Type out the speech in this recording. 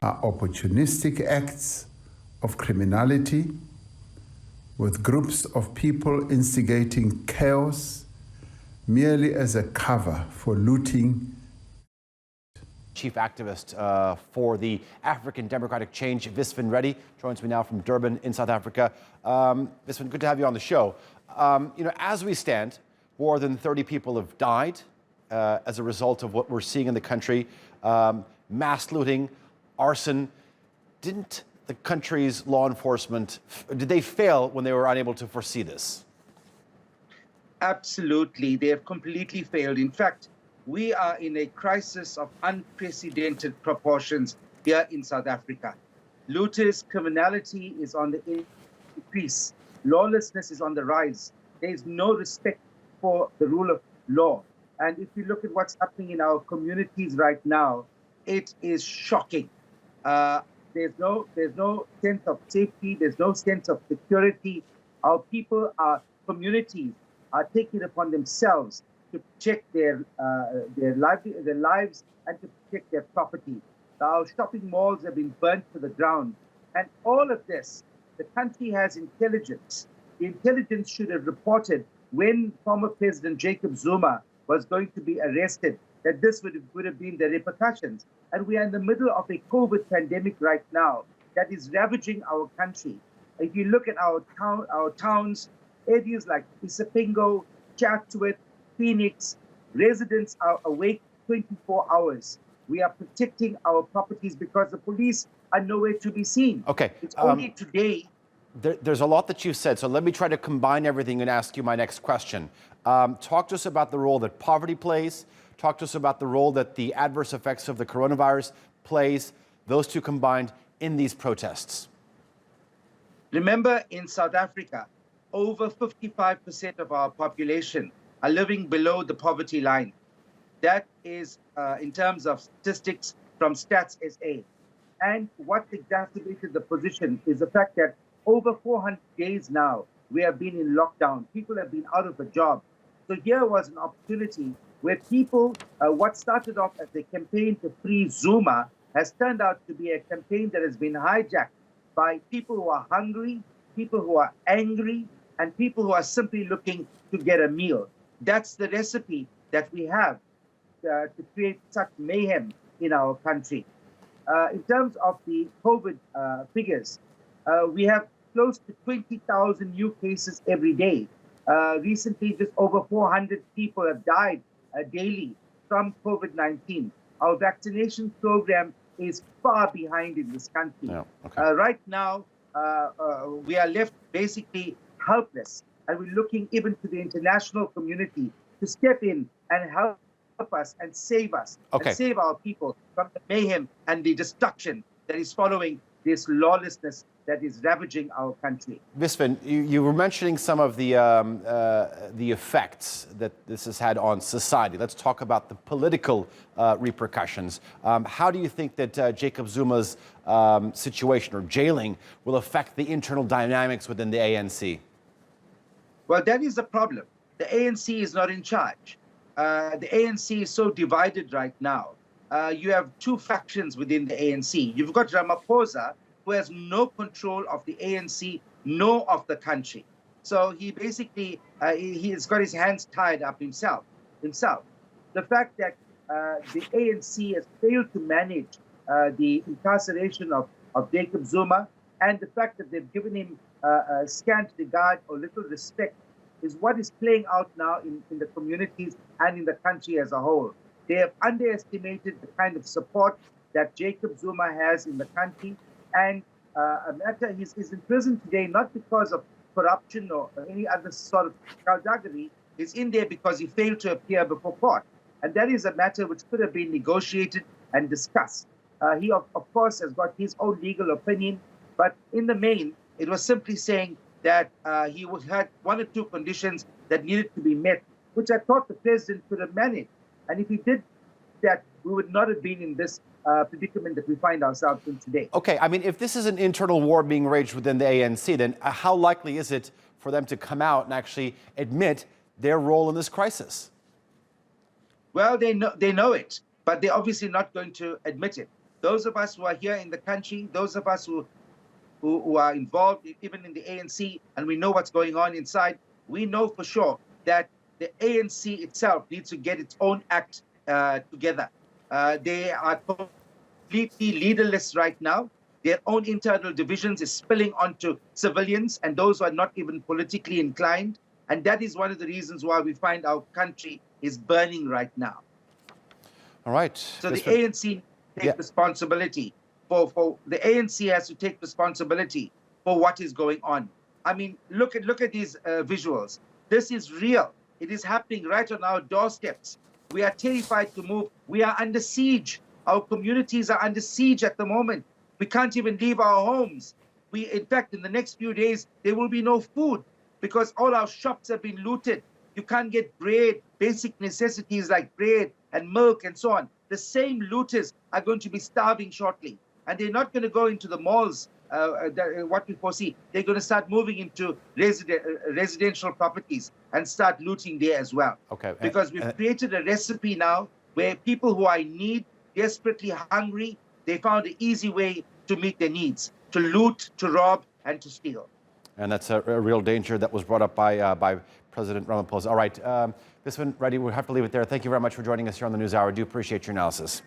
are opportunistic acts of criminality, with groups of people instigating chaos merely as a cover for looting. Chief activist for the African Democratic Change, Visvin Reddy, joins me now from Durban in South Africa. Visvin, good to have you on the show. As we stand, more than 30 people have died as a result of what we're seeing in the country. Mass looting, arson. Didn't the country's law enforcement, did they fail when they were unable to foresee this? Absolutely. They have completely failed. In fact, we are in a crisis of unprecedented proportions here in South Africa. Looters, criminality is on the increase. Lawlessness is on the rise. There is no respect for the rule of law. And if you look at what's happening in our communities right now, it is shocking. There's no sense of safety. There's no sense of security. Our people, our communities are taking it upon themselves to protect their lives and to protect their property. Our shopping malls have been burnt to the ground. And all of this, the country has intelligence. The intelligence should have reported when former President Jacob Zuma was going to be arrested, that this would have been the repercussions. And we are in the middle of a COVID pandemic right now that is ravaging our country. If you look at our towns, areas like Isipingo, Chatsworth, Phoenix, residents are awake 24 hours. We are protecting our properties because the police are nowhere to be seen. Okay. It's only today. There's a lot that you've said, so let me try to combine everything and ask you my next question. Talk to us about the role that poverty plays. Talk to us about the role that the adverse effects of the coronavirus plays, those two combined in these protests. Remember, in South Africa, over 55% of our population are living below the poverty line. That is in terms of statistics from Stats SA. And what exacerbated the position is the fact that over 400 days now, we have been in lockdown. People have been out of a job. So here was an opportunity where people, what started off as a campaign to free Zuma has turned out to be a campaign that has been hijacked by people who are hungry, people who are angry, and people who are simply looking to get a meal. That's the recipe that we have to create such mayhem in our country. In terms of the COVID figures, we have close to 20,000 new cases every day. Recently, just over 400 people have died daily from COVID-19. Our vaccination program is far behind in this country. Yeah, okay. Right now, we are left basically helpless, and we're looking even to the international community to step in and help us and save us, okay, and save our people from the mayhem and the destruction that is following this lawlessness that is ravaging our country. Visvin, you were mentioning some of the effects that this has had on society. Let's talk about the political repercussions. How do you think that Jacob Zuma's situation or jailing will affect the internal dynamics within the ANC? Well, that is the problem. The ANC is not in charge. The ANC is so divided right now. You have two factions within the ANC. You've got Ramaphosa, who has no control of the ANC, nor of the country. So he basically, he has got his hands tied up himself. The fact that the ANC has failed to manage the incarceration of Jacob Zuma, and the fact that they've given him scant regard or little respect is what is playing out now in the communities and in the country as a whole. They have underestimated the kind of support that Jacob Zuma has in the country. And he's in prison today not because of corruption or any other sort of skullduggery. He's in there because he failed to appear before court. And that is a matter which could have been negotiated and discussed. He, of course, has got his own legal opinion. But in the main, it was simply saying that he had one or two conditions that needed to be met, which I thought the president could have managed. And if he did that, we would not have been in this predicament that we find ourselves in today. Okay, I mean, if this is an internal war being waged within the ANC, then how likely is it for them to come out and actually admit their role in this crisis? Well, they know it, but they're obviously not going to admit it. Those of us who are here in the country, those of us who are involved even in the ANC, and we know what's going on inside, we know for sure that the ANC itself needs to get its own act together. They are completely leaderless right now. Their own internal divisions is spilling onto civilians and those who are not even politically inclined. And that is one of the reasons why we find our country is burning right now. All right. So the ANC takes responsibility for the ANC has to take responsibility for what is going on. I mean, look at these visuals. This is real. It is happening right on our doorsteps. We are terrified to move. We are under siege. Our communities are under siege at the moment. We can't even leave our homes. In fact, in the next few days, there will be no food because all our shops have been looted. You can't get bread, basic necessities like bread and milk and so on. The same looters are going to be starving shortly. And they're not going to go into the malls, what we foresee. They're going to start moving into residential properties and start looting there as well. Okay. Because we've created a recipe now where people who are in need, desperately hungry, they found an easy way to meet their needs, to loot, to rob, and to steal. And that's a real danger that was brought up by President Ramaphosa. All right, Visvin Reddy, we'll have to leave it there. Thank you very much for joining us here on the NewsHour. I do appreciate your analysis.